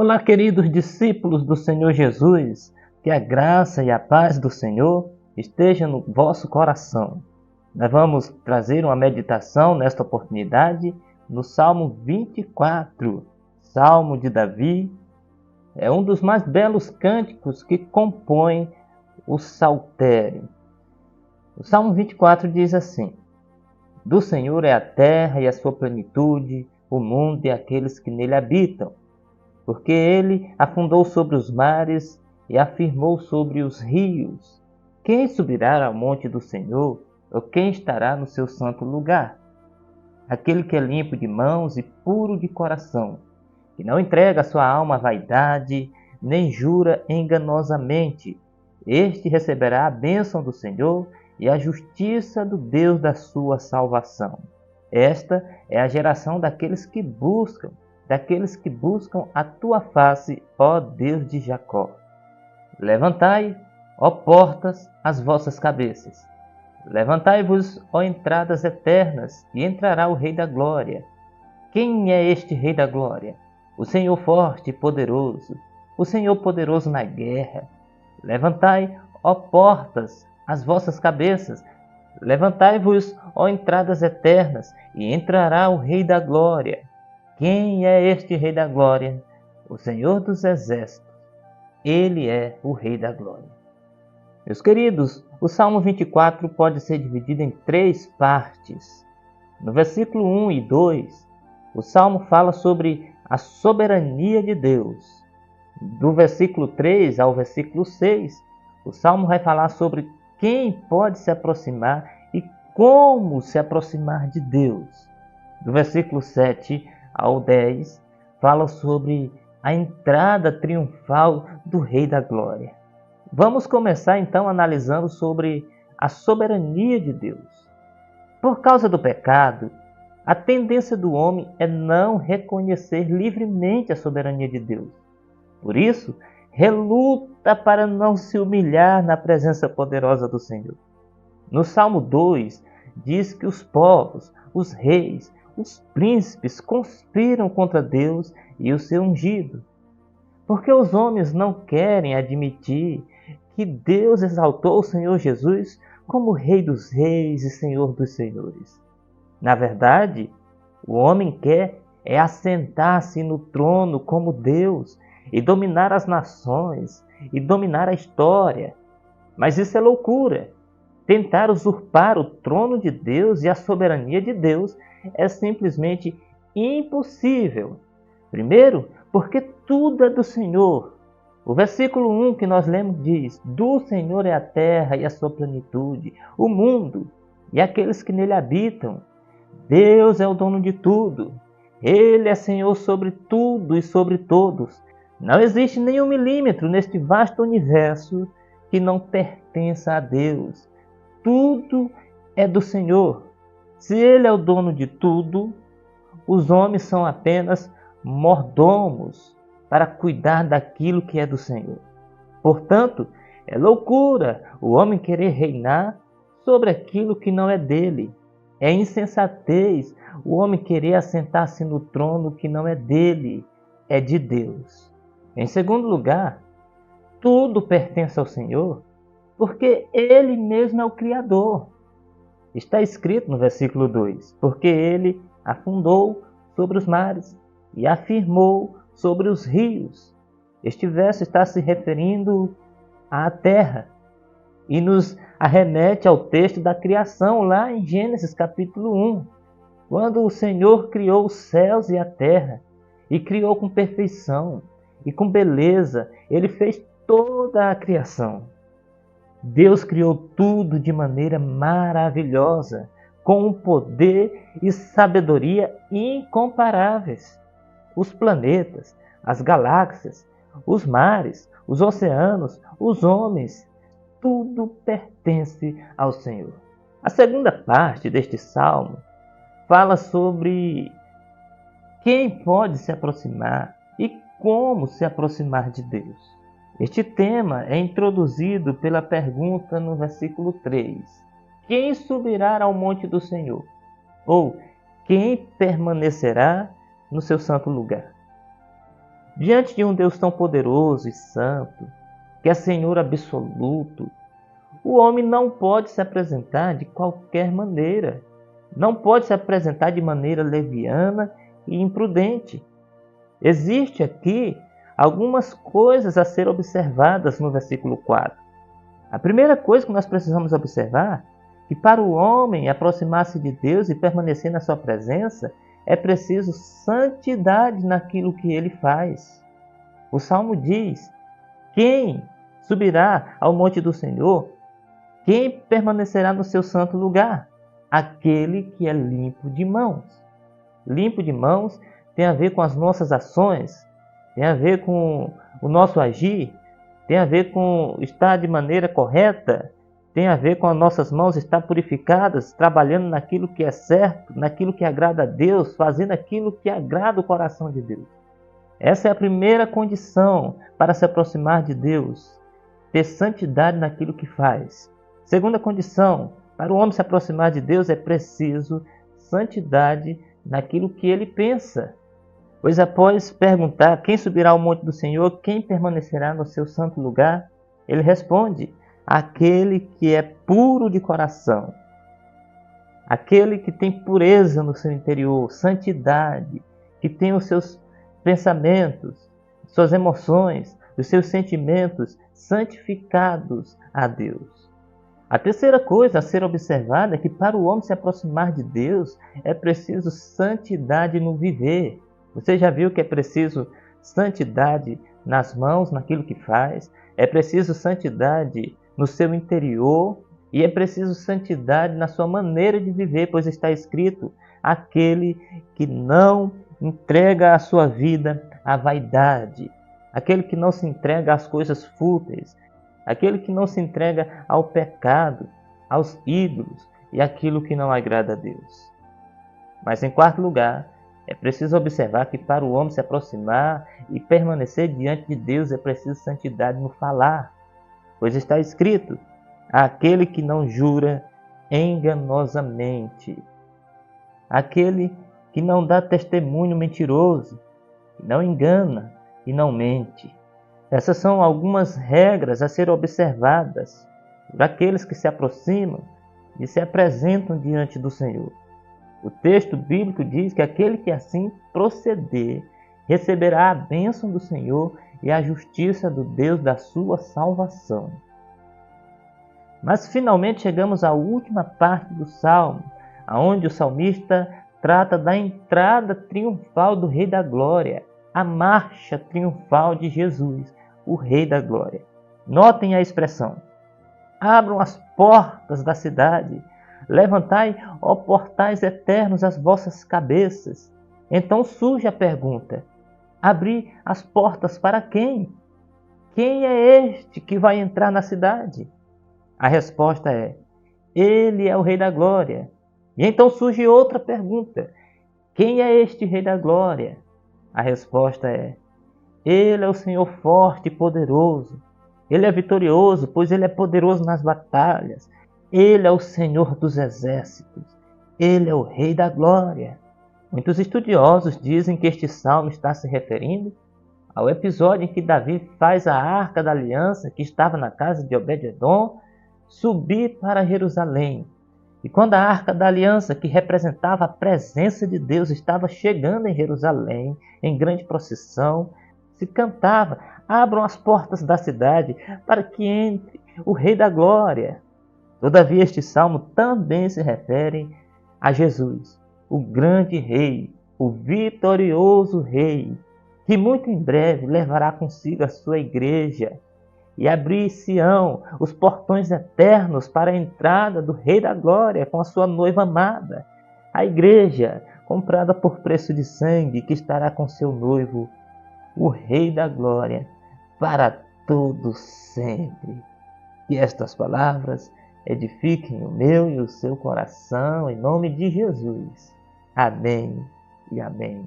Olá, queridos discípulos do Senhor Jesus, que a graça e a paz do Senhor esteja no vosso coração. Nós vamos trazer uma meditação nesta oportunidade no Salmo 24, Salmo de Davi. É um dos mais belos cânticos que compõem o saltério. O Salmo 24 diz assim: Do Senhor é a terra e a sua plenitude, o mundo e aqueles que nele habitam. Porque ele afundou sobre os mares e afirmou sobre os rios. Quem subirá ao monte do Senhor, ou quem estará no seu santo lugar? Aquele que é limpo de mãos e puro de coração, que não entrega a sua alma à vaidade, nem jura enganosamente. Este receberá a bênção do Senhor e a justiça do Deus da sua salvação. Esta é a geração daqueles que buscam a tua face, ó Deus de Jacó. Levantai, ó portas, as vossas cabeças. Levantai-vos, ó entradas eternas, e entrará o Rei da Glória. Quem é este Rei da Glória? O Senhor forte e poderoso, o Senhor poderoso na guerra. Levantai, ó portas, as vossas cabeças. Levantai-vos, ó entradas eternas, e entrará o Rei da Glória. Quem é este Rei da Glória? O Senhor dos Exércitos. Ele é o Rei da Glória. Meus queridos, o Salmo 24 pode ser dividido em 3 partes. No versículo 1 e 2, o Salmo fala sobre a soberania de Deus. Do versículo 3 ao versículo 6, o Salmo vai falar sobre quem pode se aproximar e como se aproximar de Deus. Do versículo 7 ao 10, fala sobre a entrada triunfal do Rei da Glória. Vamos começar então analisando sobre a soberania de Deus. Por causa do pecado, a tendência do homem é não reconhecer livremente a soberania de Deus. Por isso, reluta para não se humilhar na presença poderosa do Senhor. No Salmo 2, diz que os povos, os reis, os príncipes conspiram contra Deus e o seu ungido. Porque os homens não querem admitir que Deus exaltou o Senhor Jesus como Rei dos Reis e Senhor dos Senhores. Na verdade, o homem quer assentar-se no trono como Deus e dominar as nações e dominar a história. Mas isso é loucura. Tentar usurpar o trono de Deus e a soberania de Deus é simplesmente impossível. Primeiro, porque tudo é do Senhor. O versículo 1 que nós lemos diz: Do Senhor é a terra e a sua plenitude, o mundo e aqueles que nele habitam. Deus é o dono de tudo. Ele é Senhor sobre tudo e sobre todos. Não existe nenhum milímetro neste vasto universo que não pertença a Deus. Tudo é do Senhor. Se Ele é o dono de tudo, os homens são apenas mordomos para cuidar daquilo que é do Senhor. Portanto, é loucura o homem querer reinar sobre aquilo que não é dele. É insensatez o homem querer assentar-se no trono que não é dele, é de Deus. Em segundo lugar, tudo pertence ao Senhor, porque Ele mesmo é o Criador. Está escrito no versículo 2, porque Ele afundou sobre os mares e afirmou sobre os rios. Este verso está se referindo à terra e nos arremete ao texto da criação lá em Gênesis capítulo 1, quando o Senhor criou os céus e a terra e criou com perfeição e com beleza. Ele fez toda a criação. Deus criou tudo de maneira maravilhosa, com um poder e sabedoria incomparáveis. Os planetas, as galáxias, os mares, os oceanos, os homens, tudo pertence ao Senhor. A segunda parte deste salmo fala sobre quem pode se aproximar e como se aproximar de Deus. Este tema é introduzido pela pergunta no versículo 3. Quem subirá ao monte do Senhor? Ou quem permanecerá no seu santo lugar? Diante de um Deus tão poderoso e santo, que é Senhor absoluto, o homem não pode se apresentar de qualquer maneira. Não pode se apresentar de maneira leviana e imprudente. Existe aqui algumas coisas a ser observadas no versículo 4. A primeira coisa que nós precisamos observar é que para o homem aproximar-se de Deus e permanecer na sua presença, é preciso santidade naquilo que ele faz. O Salmo diz: quem subirá ao monte do Senhor? Quem permanecerá no seu santo lugar? Aquele que é limpo de mãos. Limpo de mãos tem a ver com as nossas ações, tem a ver com o nosso agir, tem a ver com estar de maneira correta, tem a ver com as nossas mãos estar purificadas, trabalhando naquilo que é certo, naquilo que agrada a Deus, fazendo aquilo que agrada o coração de Deus. Essa é a primeira condição para se aproximar de Deus, ter santidade naquilo que faz. Segunda condição, para o homem se aproximar de Deus é preciso santidade naquilo que ele pensa. Pois após perguntar quem subirá ao monte do Senhor, quem permanecerá no seu santo lugar, ele responde: aquele que é puro de coração, aquele que tem pureza no seu interior, santidade, que tem os seus pensamentos, suas emoções, os seus sentimentos santificados a Deus. A terceira coisa a ser observada é que para o homem se aproximar de Deus é preciso santidade no viver. Você já viu que é preciso santidade nas mãos, naquilo que faz, é preciso santidade no seu interior e é preciso santidade na sua maneira de viver, pois está escrito: aquele que não entrega a sua vida à vaidade, aquele que não se entrega às coisas fúteis, aquele que não se entrega ao pecado, aos ídolos e aquilo que não agrada a Deus. Mas em quarto lugar, é preciso observar que para o homem se aproximar e permanecer diante de Deus é preciso santidade no falar, pois está escrito: aquele que não jura enganosamente, aquele que não dá testemunho mentiroso, que não engana e não mente. Essas são algumas regras a ser observadas por aqueles que se aproximam e se apresentam diante do Senhor. O texto bíblico diz que aquele que assim proceder receberá a bênção do Senhor e a justiça do Deus da sua salvação. Mas finalmente chegamos à última parte do Salmo, onde o salmista trata da entrada triunfal do Rei da Glória, a marcha triunfal de Jesus, o Rei da Glória. Notem a expressão: abram as portas da cidade, levantai, ó portais eternos, as vossas cabeças. Então surge a pergunta: abrir as portas para quem? Quem é este que vai entrar na cidade? A resposta é: ele é o Rei da Glória. E então surge outra pergunta: quem é este Rei da Glória? A resposta é: ele é o Senhor forte e poderoso. Ele é vitorioso, pois ele é poderoso nas batalhas. Ele é o Senhor dos exércitos. Ele é o Rei da Glória. Muitos estudiosos dizem que este salmo está se referindo ao episódio em que Davi faz a Arca da Aliança, que estava na casa de Obed-edom, subir para Jerusalém. E quando a Arca da Aliança, que representava a presença de Deus, estava chegando em Jerusalém, em grande procissão, se cantava: abram as portas da cidade para que entre o Rei da Glória. Todavia, este salmo também se refere a Jesus, o grande Rei, o vitorioso Rei, que muito em breve levará consigo a sua igreja e abrir-se-ão os portões eternos para a entrada do Rei da Glória com a sua noiva amada, a igreja comprada por preço de sangue, que estará com seu noivo, o Rei da Glória, para todo sempre. Que estas palavras edifiquem o meu e o seu coração, em nome de Jesus. Amém e amém.